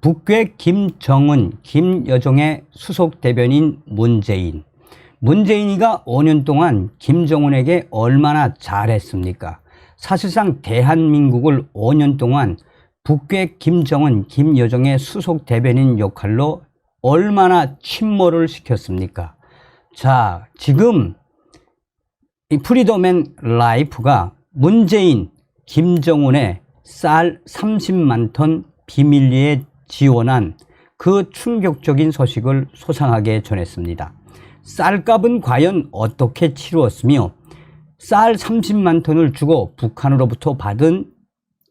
북괴 김정은, 김여정의 수석 대변인 문재인. 문재인이가 5년 동안 김정은에게 얼마나 잘했습니까? 사실상 대한민국을 5년 동안 북괴 김정은, 김여정의 수석 대변인 역할로 얼마나 침몰을 시켰습니까? 자, 지금 이 프리덤 앤 라이프가 문재인, 김정은의 쌀 30만 톤 비밀리에 지원한 그 충격적인 소식을 소상하게 전했습니다. 쌀값은 과연 어떻게 치루었으며 쌀 30만 톤을 주고 북한으로부터 받은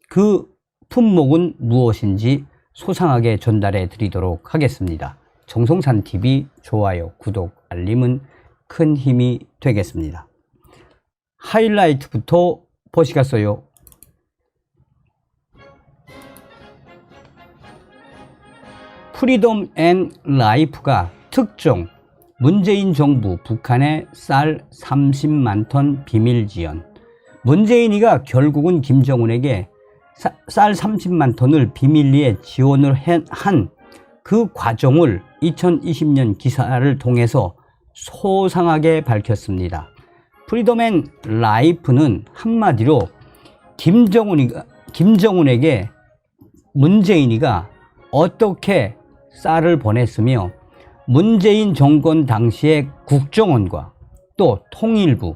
그 품목은 무엇인지 소상하게 전달해 드리도록 하겠습니다. 정성산TV 좋아요, 구독, 알림은 큰 힘이 되겠습니다. 하이라이트부터 보시겠어요? 프리덤 앤 라이프가 특종 문재인 정부 북한에 쌀 30만 톤 비밀 지원. 문재인이가 결국은 김정은에게 쌀 30만 톤을 비밀리에 지원을 한 그 과정을 2020년 기사를 통해서 소상하게 밝혔습니다. 프리덤 앤 라이프는 한마디로 김정은에게 문재인이가 어떻게 쌀을 보냈으며 문재인 정권 당시의 국정원과 또 통일부,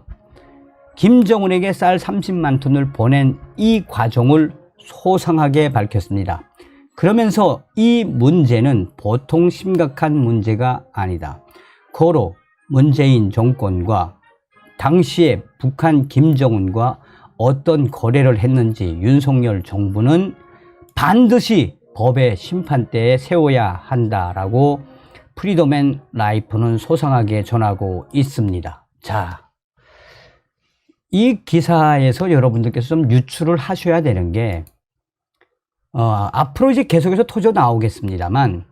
김정은에게 쌀 30만 톤을 보낸 이 과정을 소상하게 밝혔습니다. 그러면서 이 문제는 보통 심각한 문제가 아니다. 고로 문재인 정권과 당시에 북한 김정은과 어떤 거래를 했는지 윤석열 정부는 반드시 법의 심판대에 세워야 한다라고 프리덤 앤 라이프는 소상하게 전하고 있습니다. 자, 이 기사에서 여러분들께서 좀 유추를 하셔야 되는 게 앞으로 이제 계속해서 터져 나오겠습니다만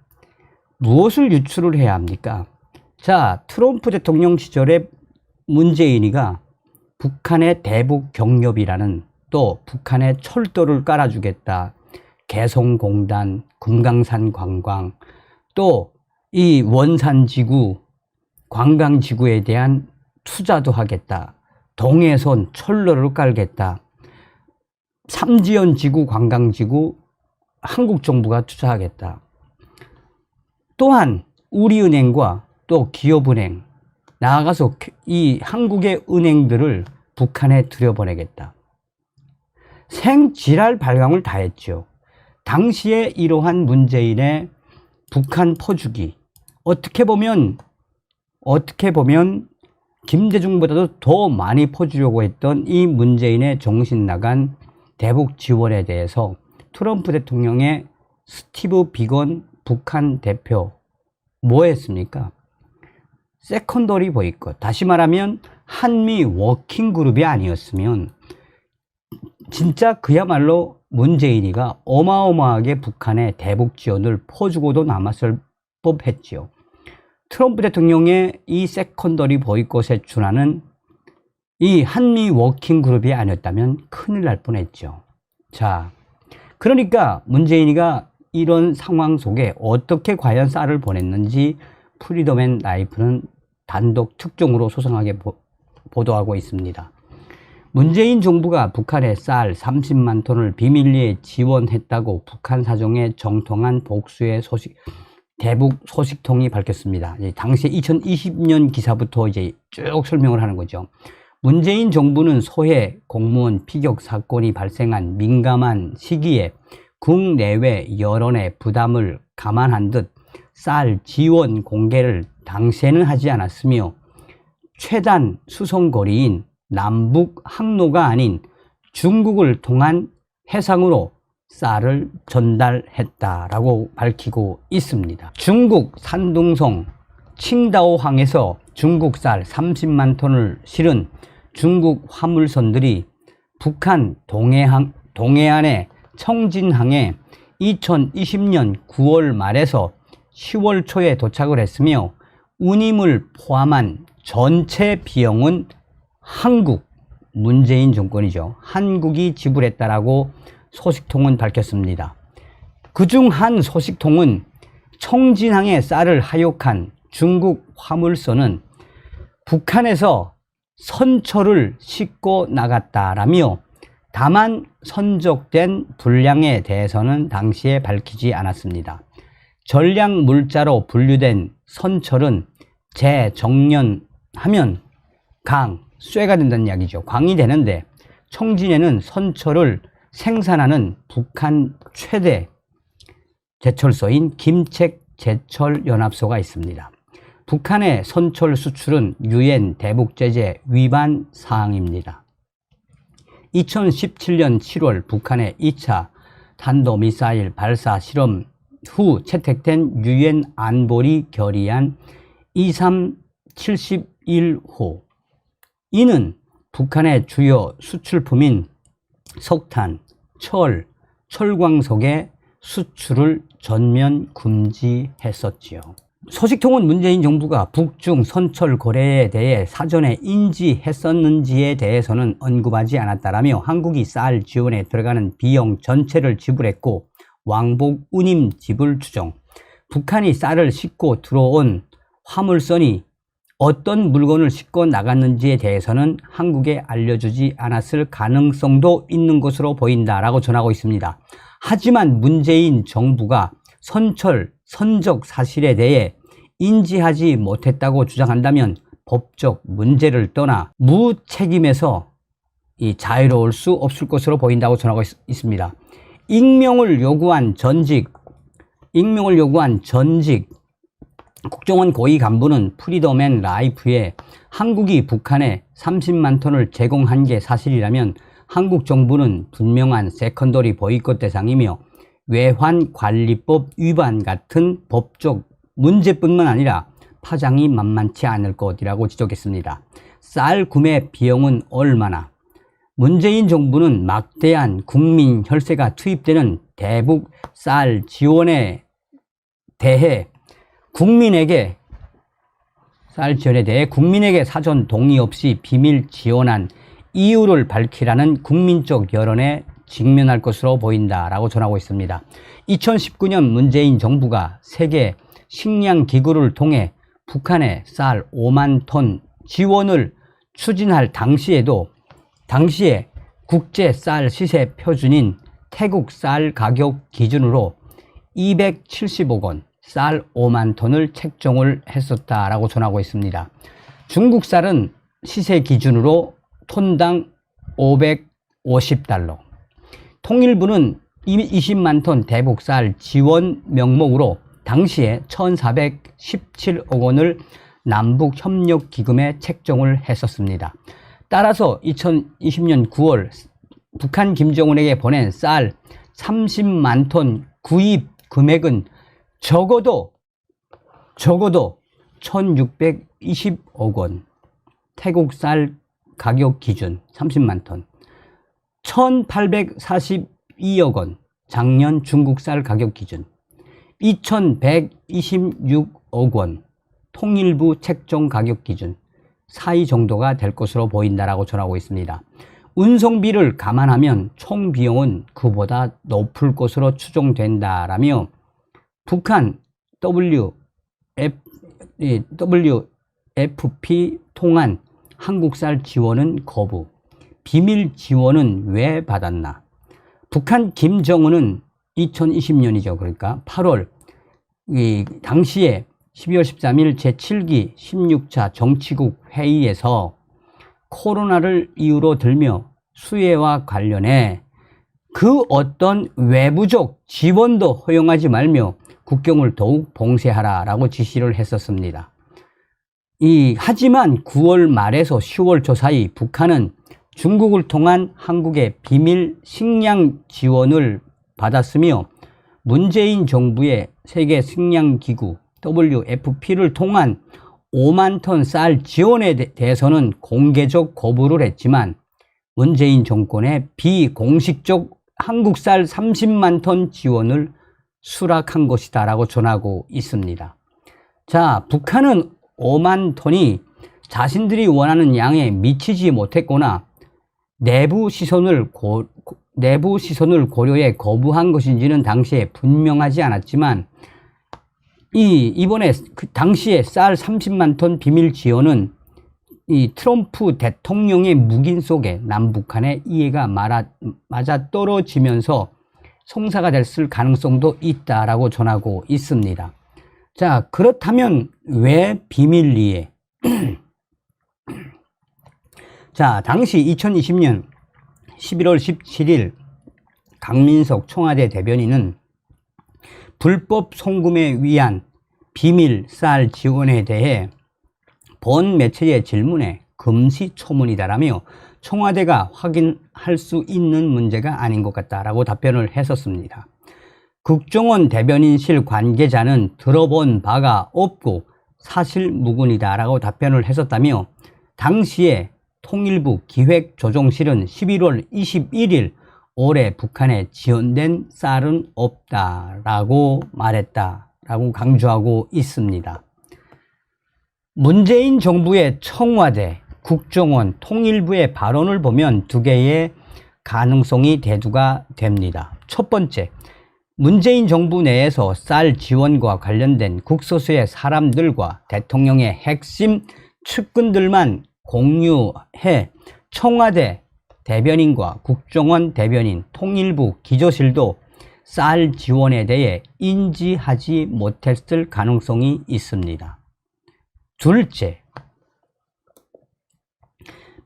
무엇을 유추를 해야 합니까? 자, 트럼프 대통령 시절에 문재인이가 북한의 대북 경협이라는 또 북한의 철도를 깔아주겠다, 개성공단, 금강산 관광, 또 이 원산지구, 관광지구에 대한 투자도 하겠다, 동해선 철로를 깔겠다, 삼지연지구, 관광지구 한국 정부가 투자하겠다. 또한 우리은행과 또 기업은행, 나아가서 이 한국의 은행들을 북한에 들여보내겠다. 생지랄 발광을 다 했죠. 당시에 이러한 문재인의 북한 퍼주기, 어떻게 보면 김대중보다도 더 많이 퍼주려고 했던 이 문재인의 정신 나간 대북 지원에 대해서 트럼프 대통령의 스티브 비건 북한 대표 뭐 했습니까? 세컨더리 보이콧, 다시 말하면 한미 워킹 그룹이 아니었으면 진짜 그야말로 문재인이가 어마어마하게 북한의 대북 지원을 퍼주고도 남았을 법했지요. 트럼프 대통령의 이 세컨더리 보이콧에 준하는 이 한미 워킹 그룹이 아니었다면 큰일 날 뻔했죠. 자, 그러니까 문재인이가 이런 상황 속에 어떻게 과연 쌀을 보냈는지 프리덤 앤 라이프는 단독 특종으로 소상하게 보도하고 있습니다. 문재인 정부가 북한에 쌀 30만 톤을 비밀리에 지원했다고 북한 사정에 정통한 복수의 대북 소식통이 밝혔습니다. 당시 2020년 기사부터 이제 쭉 설명을 하는 거죠. 문재인 정부는 소해 공무원 피격 사건이 발생한 민감한 시기에 국내외 여론의 부담을 감안한 듯 쌀 지원 공개를 당시에는 하지 않았으며 최단 수송거리인 남북 항로가 아닌 중국을 통한 해상으로 쌀을 전달했다라고 밝히고 있습니다. 중국 산둥성 칭다오항에서 중국 쌀 30만 톤을 실은 중국 화물선들이 북한 동해안의 청진항에 2020년 9월 말에서 10월 초에 도착을 했으며 운임을 포함한 전체 비용은 문재인 정권이죠. 한국이 지불했다라고 소식통은 밝혔습니다. 그중 한 소식통은 청진항에 쌀을 하역한 중국 화물선은 북한에서 선초를 싣고 나갔다라며 다만 선적된 분량에 대해서는 당시에 밝히지 않았습니다. 전략물자로 분류된 선철은 재정련하면 쇠가 된다는 이야기죠. 광이 되는데 청진에는 선철을 생산하는 북한 최대 제철소인 김책제철연합소가 있습니다. 북한의 선철 수출은 유엔 대북제재 위반 사항입니다. 2017년 7월 북한의 2차 탄도미사일 발사 실험 후 채택된 유엔 안보리 결의안 2371호. 이는 북한의 주요 수출품인 석탄, 철, 철광석의 수출을 전면 금지했었지요. 소식통은 문재인 정부가 북중 선철 거래에 대해 사전에 인지했었는지에 대해서는 언급하지 않았다라며 한국이 쌀 지원에 들어가는 비용 전체를 지불했고 왕복 운임 지불 추정, 북한이 쌀을 싣고 들어온 화물선이 어떤 물건을 싣고 나갔는지에 대해서는 한국에 알려주지 않았을 가능성도 있는 것으로 보인다라고 전하고 있습니다. 하지만 문재인 정부가 선적 사실에 대해 인지하지 못했다고 주장한다면 법적 문제를 떠나 무책임에서 자유로울 수 없을 것으로 보인다고 전하고 있습니다. 익명을 요구한 전직 국정원 고위 간부는 프리덤 앤 라이프에 한국이 북한에 30만 톤을 제공한 게 사실이라면 한국 정부는 분명한 세컨더리 보이콧 대상이며 외환관리법 위반 같은 법적 문제뿐만 아니라 파장이 만만치 않을 것이라고 지적했습니다. 쌀 구매 비용은 얼마나? 문재인 정부는 막대한 국민 혈세가 투입되는 대북 쌀 지원에 대해 국민에게 사전 동의 없이 비밀 지원한 이유를 밝히라는 국민적 여론에 직면할 것으로 보인다라고 전하고 있습니다. 2019년 문재인 정부가 세계 식량기구를 통해 북한에 쌀 5만 톤 지원을 추진할 당시에 국제 쌀 시세 표준인 태국 쌀 가격 기준으로 270억 원, 쌀 5만 톤을 책정을 했었다라고 전하고 있습니다. 중국 쌀은 시세 기준으로 톤당 550달러. 통일부는 20만 톤 대북 쌀 지원 명목으로 당시에 1,417억 원을 남북협력기금에 책정을 했었습니다. 따라서 2020년 9월 북한 김정은에게 보낸 쌀 30만 톤 구입 금액은 적어도 1,620억 원, 태국 쌀 가격 기준 30만 톤, 1,842억 원, 작년 중국 쌀 가격 기준, 2,126억 원, 통일부 책정 가격 기준, 사이 정도가 될 것으로 보인다라고 전하고 있습니다. 운송비를 감안하면 총 비용은 그보다 높을 것으로 추정된다라며 북한 WFP 통한 한국쌀 지원은 거부, 비밀 지원은 왜 받았나? 북한 김정은은 2020년이죠. 그러니까 8월 당시에 12월 13일 제7기 16차 정치국 회의에서 코로나를 이유로 들며 수혜와 관련해 그 어떤 외부적 지원도 허용하지 말며 국경을 더욱 봉쇄하라라고 지시를 했었습니다. 하지만 9월 말에서 10월 초 사이 북한은 중국을 통한 한국의 비밀 식량 지원을 받았으며 문재인 정부의 세계 식량기구 WFP를 통한 5만 톤 쌀 지원에 대해서는 공개적 거부를 했지만 문재인 정권의 비공식적 한국 쌀 30만 톤 지원을 수락한 것이다 라고 전하고 있습니다. 자, 북한은 5만 톤이 자신들이 원하는 양에 미치지 못했거나 내부 시선을 내부 시선을 고려해 거부한 것인지는 당시에 분명하지 않았지만 이번에 당시에 쌀 30만 톤 비밀 지원은 이 트럼프 대통령의 묵인 속에 남북한의 이해가 맞아 떨어지면서 성사가 됐을 가능성도 있다라고 전하고 있습니다. 자, 그렇다면 왜 비밀 이해? 자, 당시 2020년 11월 17일 강민석 청와대 대변인은 불법 송금에 위한 비밀 쌀 지원에 대해 본 매체의 질문에 금시초문이다라며 청와대가 확인할 수 있는 문제가 아닌 것 같다라고 답변을 했었습니다. 국정원 대변인실 관계자는 들어본 바가 없고 사실무근이다라고 답변을 했었다며 당시에 통일부 기획조정실은 11월 21일 올해 북한에 지원된 쌀은 없다라고 말했다라고 강조하고 있습니다. 문재인 정부의 청와대, 국정원, 통일부의 발언을 보면 두 개의 가능성이 대두가 됩니다. 첫 번째, 문재인 정부 내에서 쌀 지원과 관련된 국서수의 사람들과 대통령의 핵심 측근들만 공유해 청와대 대변인과 국정원 대변인, 통일부 기조실도 쌀 지원에 대해 인지하지 못했을 가능성이 있습니다. 둘째,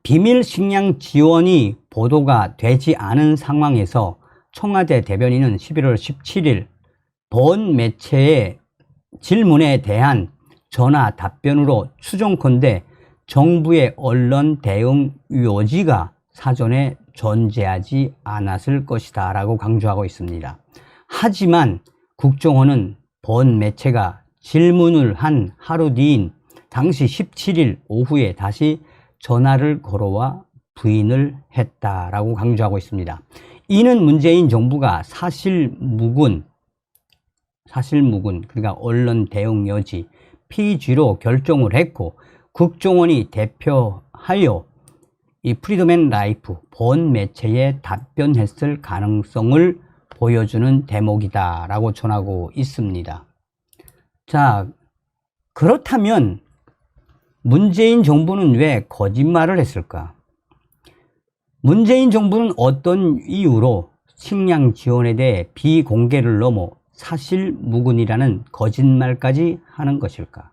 비밀 식량 지원이 보도가 되지 않은 상황에서 청와대 대변인은 11월 17일 본 매체의 질문에 대한 전화 답변으로 추정컨대 정부의 언론 대응 요지가 사전에 존재하지 않았을 것이다 라고 강조하고 있습니다. 하지만 국정원은 본 매체가 질문을 한 하루 뒤인 당시 17일 오후에 다시 전화를 걸어와 부인을 했다라고 강조하고 있습니다. 이는 문재인 정부가 사실무근 그러니까 언론 대응 여지 PG로 결정을 했고 국정원이 대표하여 이 프리덤 앤 라이프 본 매체에 답변했을 가능성을 보여주는 대목이다 라고 전하고 있습니다. 자, 그렇다면 문재인 정부는 왜 거짓말을 했을까? 문재인 정부는 어떤 이유로 식량 지원에 대해 비공개를 넘어 사실무근이라는 거짓말까지 하는 것일까?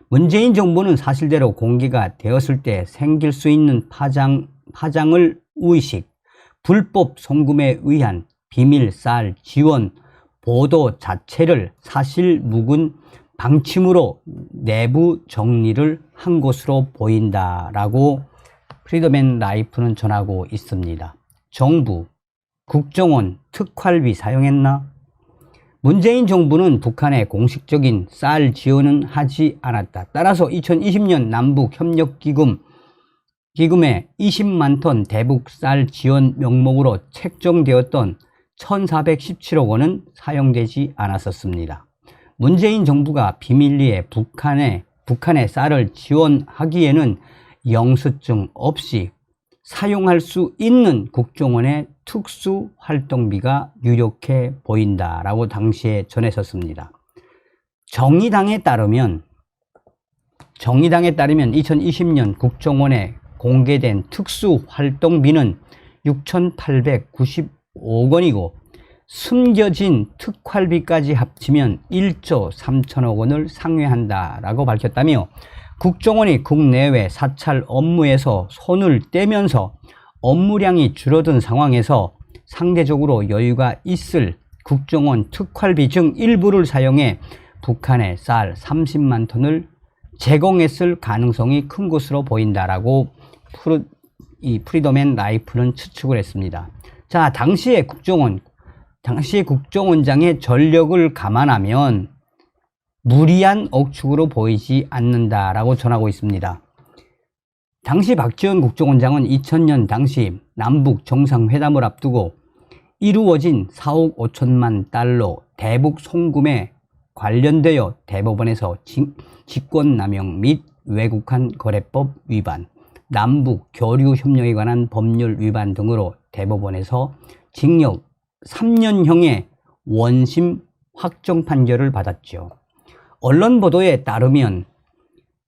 문재인 정부는 사실대로 공개가 되었을 때 생길 수 있는 파장을 의식, 불법 송금에 의한 비밀 쌀 지원 보도 자체를 사실무근 방침으로 내부 정리를 한 것으로 보인다라고 프리덤 앤 라이프는 전하고 있습니다. 정부, 국정원 특활비 사용했나? 문재인 정부는 북한에 공식적인 쌀 지원은 하지 않았다. 따라서 2020년 남북협력기금에 20만 톤 대북 쌀 지원 명목으로 책정되었던 1,417억 원은 사용되지 않았었습니다. 문재인 정부가 비밀리에 북한에 쌀을 지원하기에는 영수증 없이 사용할 수 있는 국정원의 특수 활동비가 유력해 보인다라고 당시에 전했었습니다. 정의당에 따르면 2020년 국정원에 공개된 특수 활동비는 6,895억 원이고 숨겨진 특활비까지 합치면 1조 3천억 원을 상회한다라고 밝혔다며 국정원이 국내외 사찰 업무에서 손을 떼면서 업무량이 줄어든 상황에서 상대적으로 여유가 있을 국정원 특활비 중 일부를 사용해 북한에 쌀 30만 톤을 제공했을 가능성이 큰 것으로 보인다라고 프리덤 앤 라이프는 추측을 했습니다. 자, 당시의 국정원장의 전력을 감안하면 무리한 억측으로 보이지 않는다라고 전하고 있습니다. 당시 박지원 국정원장은 2000년 당시 남북 정상회담을 앞두고 이루어진 4억 5천만 달러 대북 송금에 관련되어 대법원에서 직권남용 및 외국환 거래법 위반, 남북 교류 협력에 관한 법률 위반 등으로 대법원에서 징역 3년형의 원심 확정 판결을 받았죠. 언론 보도에 따르면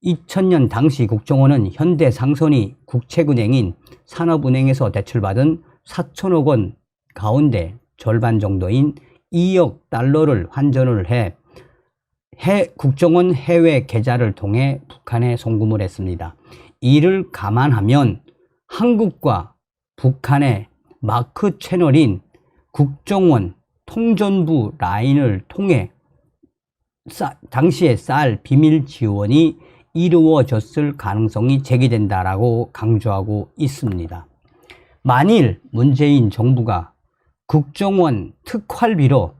2000년 당시 국정원은 현대상선이 국책은행인 산업은행에서 대출받은 4천억 원 가운데 절반 정도인 2억 달러를 환전을 해 국정원 해외 계좌를 통해 북한에 송금을 했습니다. 이를 감안하면 한국과 북한의 마크 채널인 국정원 통전부 라인을 통해 당시에 쌀 비밀 지원이 이루어졌을 가능성이 제기된다라고 강조하고 있습니다. 만일 문재인 정부가 국정원 특활비로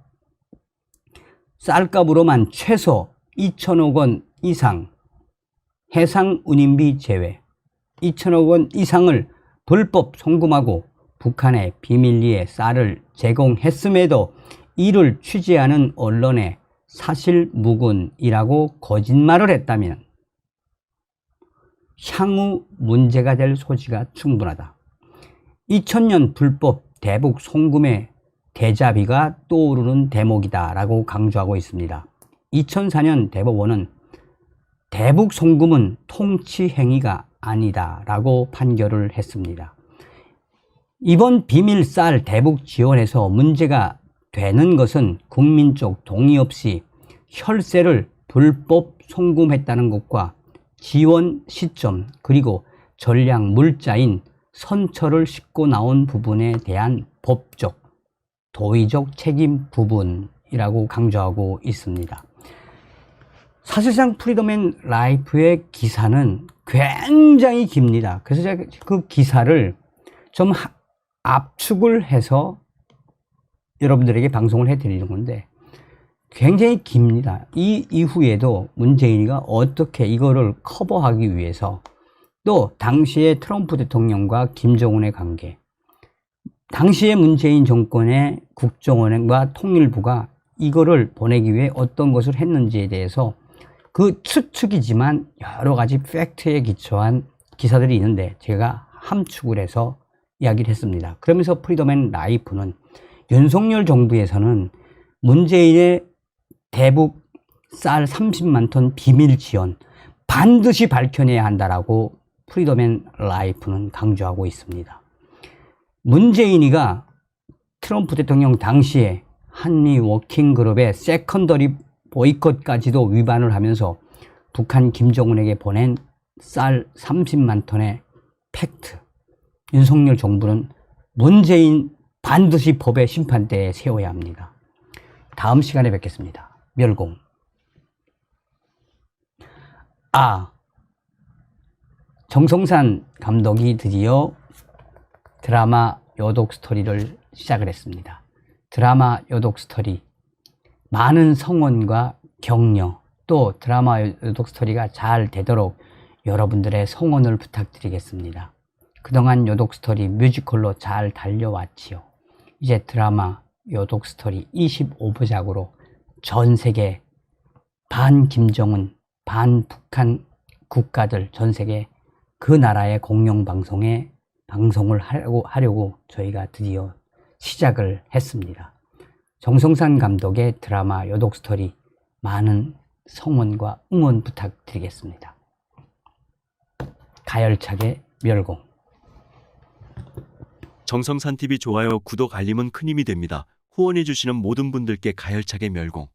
쌀값으로만 최소 2천억 원 이상, 해상 운임비 제외 2천억 원 이상을 불법 송금하고 북한에 비밀리에 쌀을 제공했음에도 이를 취재하는 언론에 사실무근이라고 거짓말을 했다면 향후 문제가 될 소지가 충분하다. 2000년 불법 대북 송금의 대자비가 떠오르는 대목이다 라고 강조하고 있습니다. 2004년 대법원은 대북 송금은 통치 행위가 아니다 라고 판결을 했습니다. 이번 비밀 쌀 대북 지원에서 문제가 되는 것은 국민적 동의 없이 혈세를 불법 송금했다는 것과 지원 시점 그리고 전략 물자인 선처를 싣고 나온 부분에 대한 법적, 도의적 책임 부분이라고 강조하고 있습니다. 사실상 프리덤 앤 라이프의 기사는 굉장히 깁니다. 그래서 제가 그 기사를 좀 압축을 해서 여러분들에게 방송을 해드리는 건데 굉장히 깁니다. 이 이후에도 문재인이가 어떻게 이거를 커버하기 위해서 또 당시의 트럼프 대통령과 김정은의 관계, 당시의 문재인 정권의 국정원과 통일부가 이거를 보내기 위해 어떤 것을 했는지에 대해서 그 추측이지만 여러 가지 팩트에 기초한 기사들이 있는데 제가 함축을 해서 이야기를 했습니다. 그러면서 프리덤 앤 라이프는 윤석열 정부에서는 문재인의 대북 쌀 30만 톤 비밀 지원 반드시 밝혀내야 한다라고 프리덤 앤 라이프는 강조하고 있습니다. 문재인이가 트럼프 대통령 당시에 한미 워킹그룹의 세컨더리 보이콧까지도 위반을 하면서 북한 김정은에게 보낸 쌀 30만 톤의 팩트, 윤석열 정부는 문재인 반드시 법의 심판대에 세워야 합니다. 다음 시간에 뵙겠습니다. 멸공. 정성산 감독이 드디어 드라마 요독 스토리를 시작을 했습니다. 드라마 요독 스토리, 많은 성원과 격려, 또 드라마 요독 스토리가 잘 되도록 여러분들의 성원을 부탁드리겠습니다. 그동안 요독 스토리 뮤지컬로 잘 달려왔지요. 이제 드라마 요독 스토리 25부작으로 전 세계 반 김정은, 반 북한 국가들 전 세계 그 나라의 공영방송에 방송을 하려고 저희가 드디어 시작을 했습니다. 정성산 감독의 드라마 요독 스토리 많은 성원과 응원 부탁드리겠습니다. 가열차게 멸공. 정성산 TV 좋아요, 구독, 알림은 큰 힘이 됩니다. 후원해주시는 모든 분들께 가열차게 멸공.